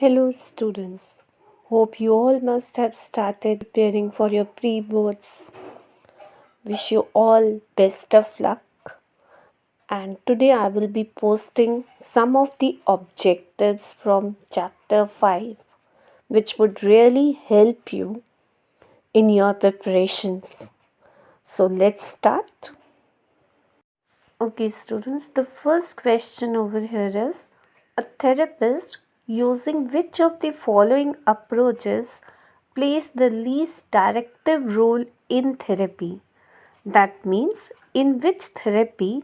Hello students, hope you all must have started preparing for your pre-boards. Wish you all best of luck, and today I will be posting some of the objectives from chapter 5 which would really help you in your preparations. So let's start. Okay students, the first question over here is a therapist using which of the following approaches plays the least directive role in therapy? That means in which therapy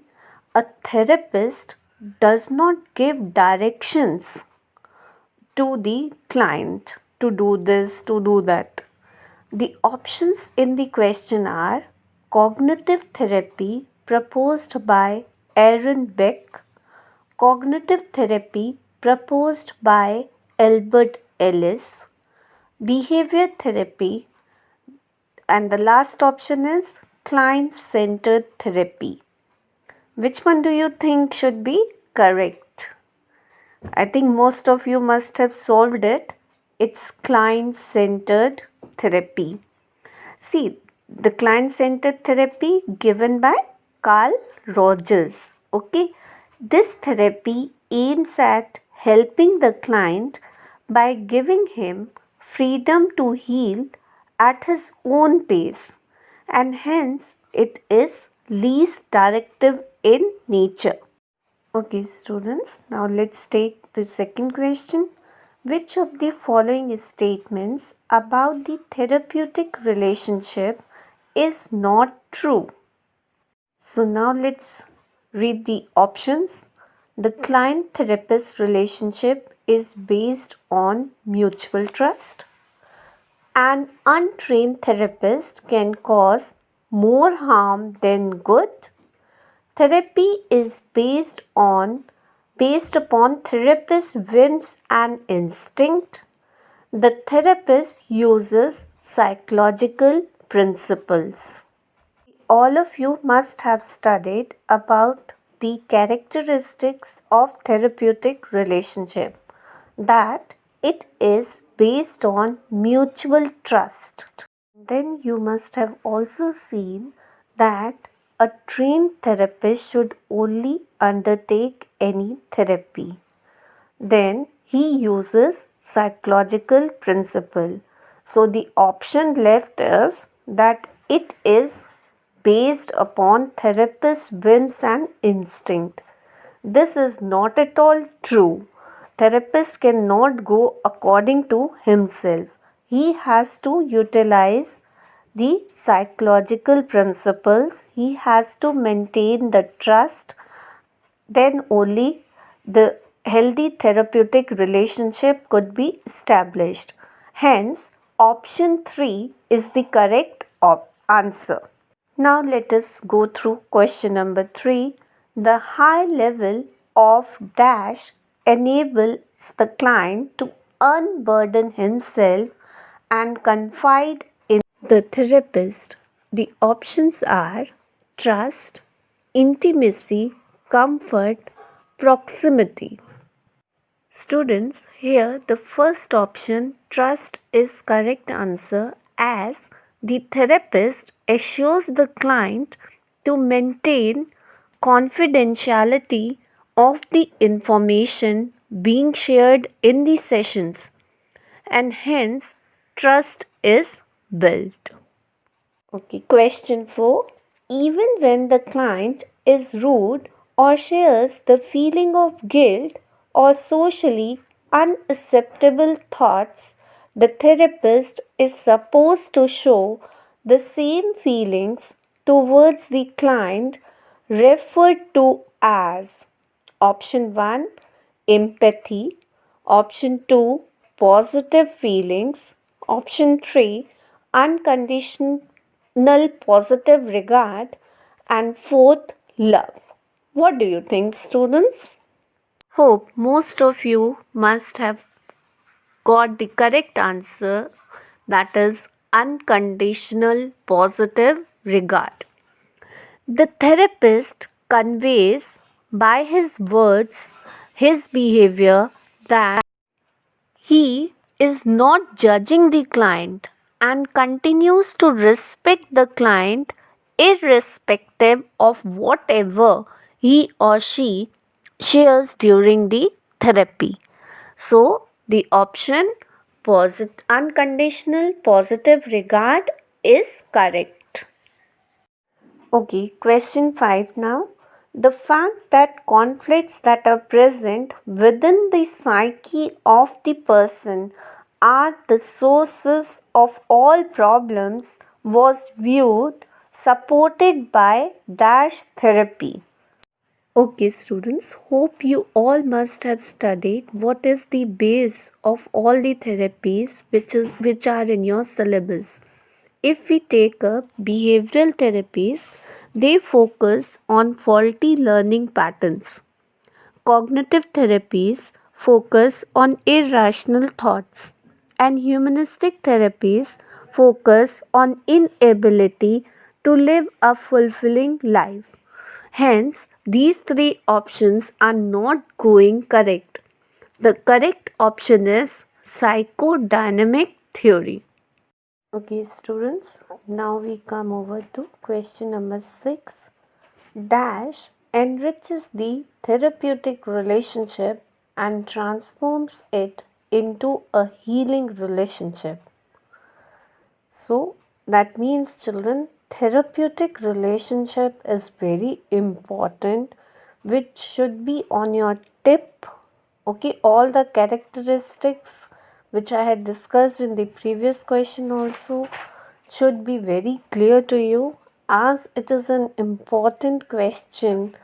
a therapist does not give directions to the client to do this, to do that. The options in the question are cognitive therapy proposed by Aaron Beck, cognitive therapy proposed by Albert Ellis, behavior therapy, and the last option is client centered therapy. Which one do you think should be correct? I think most of you must have solved it. It's client centered therapy. See, the client centered therapy given by Carl Rogers. Okay, this therapy aims at helping the client by giving him freedom to heal at his own pace, and hence it is least directive in nature. Okay, students, now let's take the second question. Which of the following statements about the therapeutic relationship is not true? So, now let's read the options. The client therapist relationship is based on mutual trust. An untrained therapist can cause more harm than good. Therapy is based upon therapist's whims and instinct. The therapist uses psychological principles. All of you must have studied about the characteristics of therapeutic relationship, that it is based on mutual trust. Then you must have also seen that a trained therapist should only undertake any therapy. Then he uses psychological principle. So the option left is that it is based upon therapist's whims and instinct. This is not at all true. Therapist cannot go according to himself. He has to utilize the psychological principles. He has to maintain the trust. Then only the healthy therapeutic relationship could be established. Hence, option 3 is the correct answer. Now let us go through question number 3. The high level of dash enables the client to unburden himself and confide in the therapist. The options are trust, intimacy, comfort, proximity. Students, here the first option, trust, is correct answer, as the therapist assures the client to maintain confidentiality of the information being shared in the sessions, and hence trust is built. Okay, question 4. Even when the client is rude or shares the feeling of guilt or socially unacceptable thoughts, the therapist is supposed to show the same feelings towards the client, referred to as option 1 empathy, option 2 positive feelings, option 3 unconditional positive regard, and fourth, love. What do you think, students? Hope most of you must have got the correct answer, that is unconditional positive regard. The therapist conveys by his words, his behavior, that He is not judging the client and continues to respect the client irrespective of whatever he or she shares during the therapy. So, the option unconditional positive regard is correct. Okay, question 5 now. The fact that conflicts that are present within the psyche of the person are the sources of all problems was viewed supported by dash therapy. Okay, students, hope you all must have studied what is the base of all the therapies which are in your syllabus. If we take up behavioral therapies, they focus on faulty learning patterns. Cognitive therapies focus on irrational thoughts, and humanistic therapies focus on inability to live a fulfilling life. Hence, these three options are not going correct. The correct option is psychodynamic theory. Okay, students, now we come over to question number 6. Dash enriches the therapeutic relationship and transforms it into a healing relationship. So, that means, children, therapeutic relationship is very important, which should be on your tip. Okay, all the characteristics which I had discussed in the previous question also should be very clear to you, as it is an important question,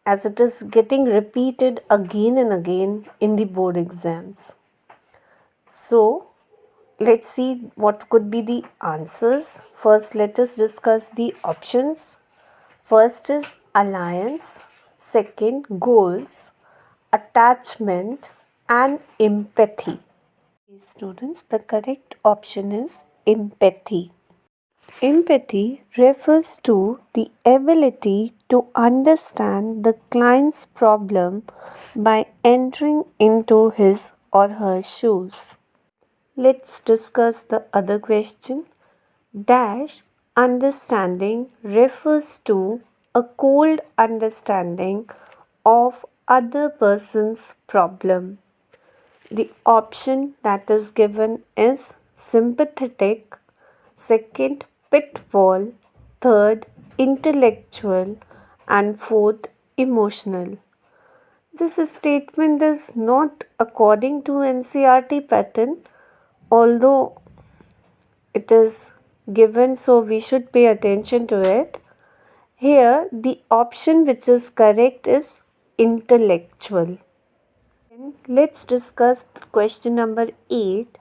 as it is getting repeated again and again in the board exams. So, let's see what could be the answers. First, let us discuss the options. First is alliance, second, goals, attachment, and empathy. Students, the correct option is empathy. Empathy refers to the ability to understand the client's problem by entering into his or her shoes. Let's discuss the other question. Dash understanding refers to a cold understanding of other person's problem. The option that is given is sympathetic, second, pitfall, third, intellectual, and fourth, emotional. This statement is not according to NCERT pattern, although it is given, so we should pay attention to it. Here, the option which is correct is intellectual. Let's discuss question number 8.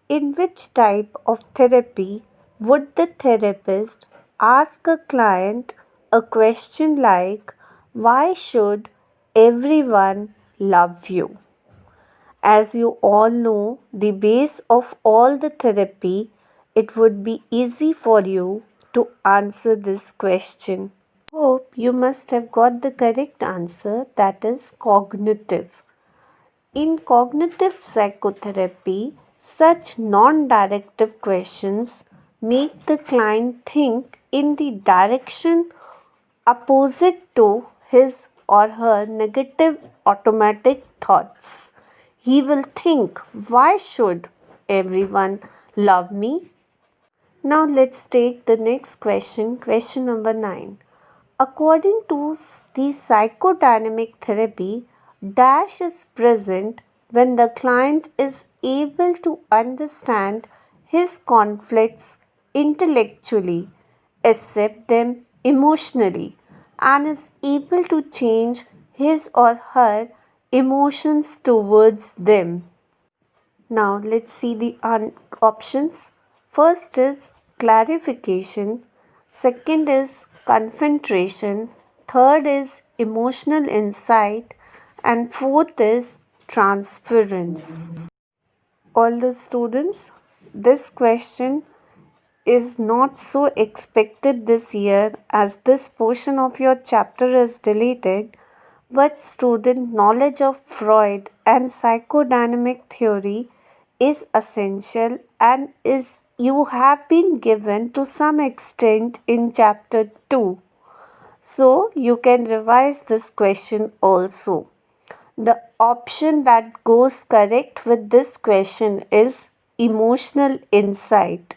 In which type of therapy would the therapist ask a client a question like, why should everyone love you? As you all know, the base of all the therapy, it would be easy for you to answer this question. Hope you must have got the correct answer, that is cognitive. In cognitive psychotherapy, such non directive questions make the client think in the direction opposite to his or her negative automatic thoughts. He will think, why should everyone love me? Now let's take the next question, question number 9. According to the psychodynamic therapy, dash is present when the client is able to understand his conflicts intellectually, accept them emotionally, and is able to change his or her emotions towards them. Now let's see the options. First is clarification, second is confrontation, third is emotional insight, and fourth is transference. All the students, this question is not so expected this year as this portion of your chapter is deleted, What student knowledge of Freud and psychodynamic theory is essential and is you have been given to some extent in chapter 2. So you can revise this question also. The option that goes correct with this question is emotional insight.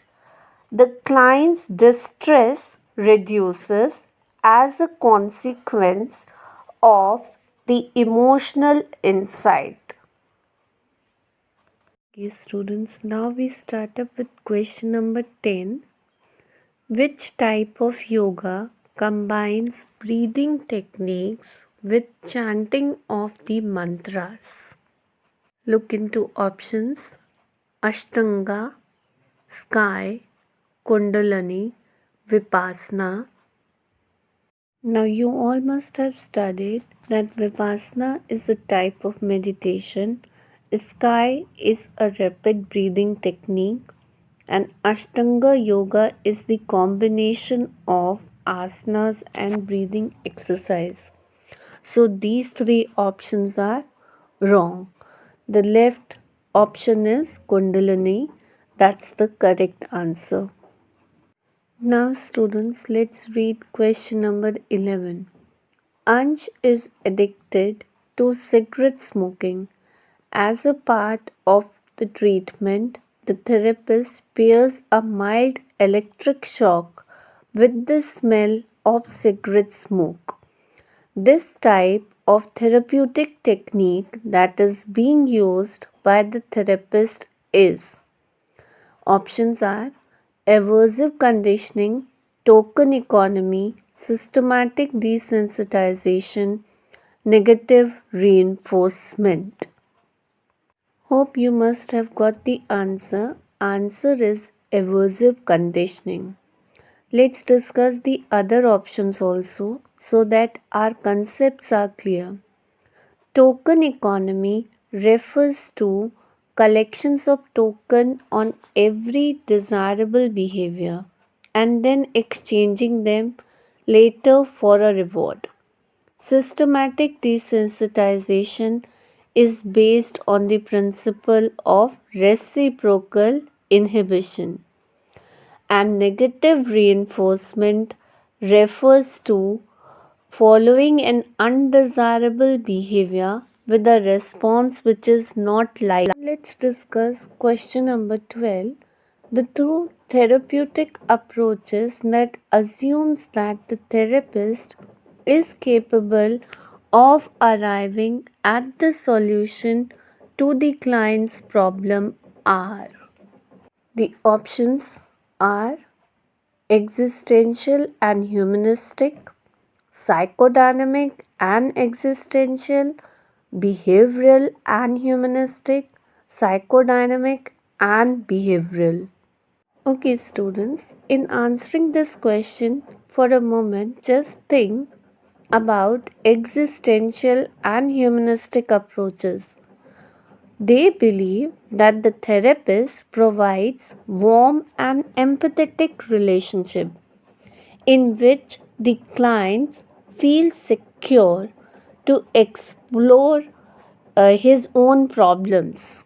The client's distress reduces as a consequence of the emotional insight. Okay, students, now we start up with question number 10. Which type of yoga combines breathing techniques with chanting of the mantras? Look into options: Ashtanga, Sky, Kundalini, Vipassana. Now, you all must have studied that Vipassana is a type of meditation, Sky is a rapid breathing technique, and Ashtanga Yoga is the combination of asanas and breathing exercise. So, these three options are wrong. The left option is Kundalini, that's the correct answer. Now, students, let's read question number 11. Ansh is addicted to cigarette smoking. As a part of the treatment, the therapist pairs a mild electric shock with the smell of cigarette smoke. This type of therapeutic technique that is being used by the therapist is: options are aversive conditioning, token economy, systematic desensitization, negative reinforcement. Hope you must have got the answer. Answer is aversive conditioning. Let's discuss the other options also so that our concepts are clear. Token economy refers to collections of token on every desirable behavior and then exchanging them later for a reward. Systematic desensitization is based on the principle of reciprocal inhibition, and negative reinforcement refers to following an undesirable behavior with a response which is not like. Let's discuss question number 12. The two therapeutic approaches that assumes that the therapist is capable of arriving at the solution to the client's problem are. The options are existential and humanistic, psychodynamic and existential, behavioral and humanistic, psychodynamic and behavioral. Okay, students, in answering this question for a moment, just think about existential and humanistic approaches. They believe that the therapist provides warm and empathetic relationship in which the clients feel secure to explore his own problems.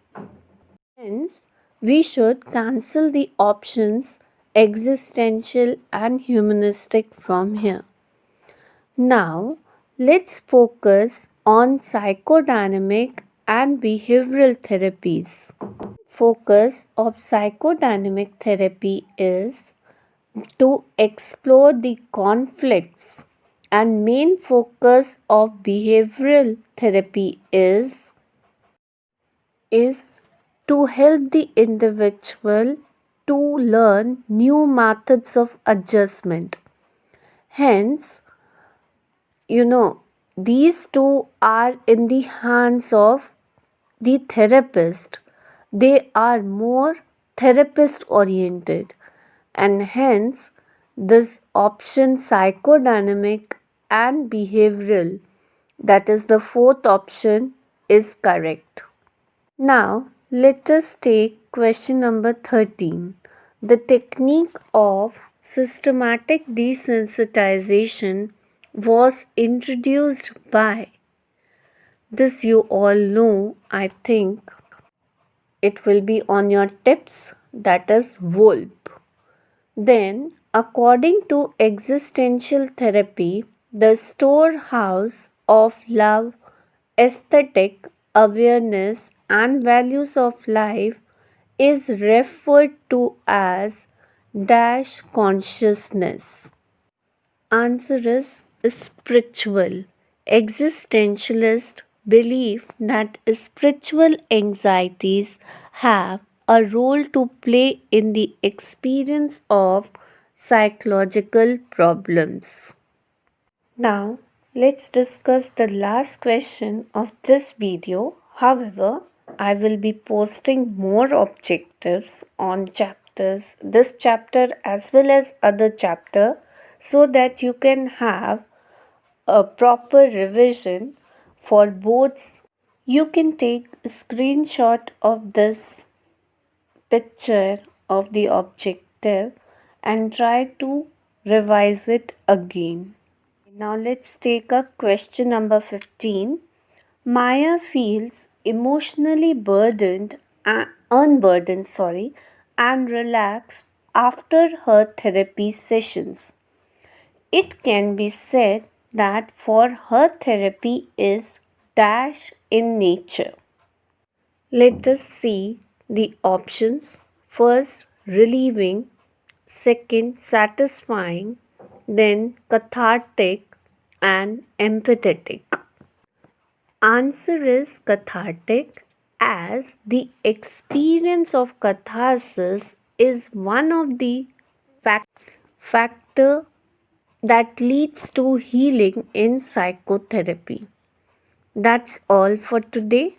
Hence, we should cancel the options existential and humanistic from here. Now, let's focus on psychodynamic and behavioral therapies. Focus of psychodynamic therapy is to explore the conflicts, and main focus of behavioral therapy is to help the individual to learn new methods of adjustment. Hence, these two are in the hands of the therapist. They are more therapist oriented, and hence this option psychodynamic and behavioral, that is the fourth option, is correct. Now let us take question number 13. The technique of systematic desensitization was introduced by. This you all know, I think. It will be on your tips, that is VOLP. Then, according to existential therapy, the storehouse of love, aesthetic, awareness, and values of life is referred to as dash consciousness. Answer is spiritual. Existentialists believe that spiritual anxieties have a role to play in the experience of psychological problems. Now, let's discuss the last question of this video. However, I will be posting more objectives on chapters, this chapter as well as other chapter, so that you can have a proper revision for both. You can take a screenshot of this picture of the objective and try to revise it again. Now let's take up question number 15. Maya feels emotionally unburdened, and relaxed after her therapy sessions. It can be said that for her therapy is dash in nature. Let us see the options. First, relieving, second, satisfying, then cathartic and empathetic. Answer is cathartic, as the experience of catharsis is one of the factor that leads to healing in psychotherapy. That's all for today.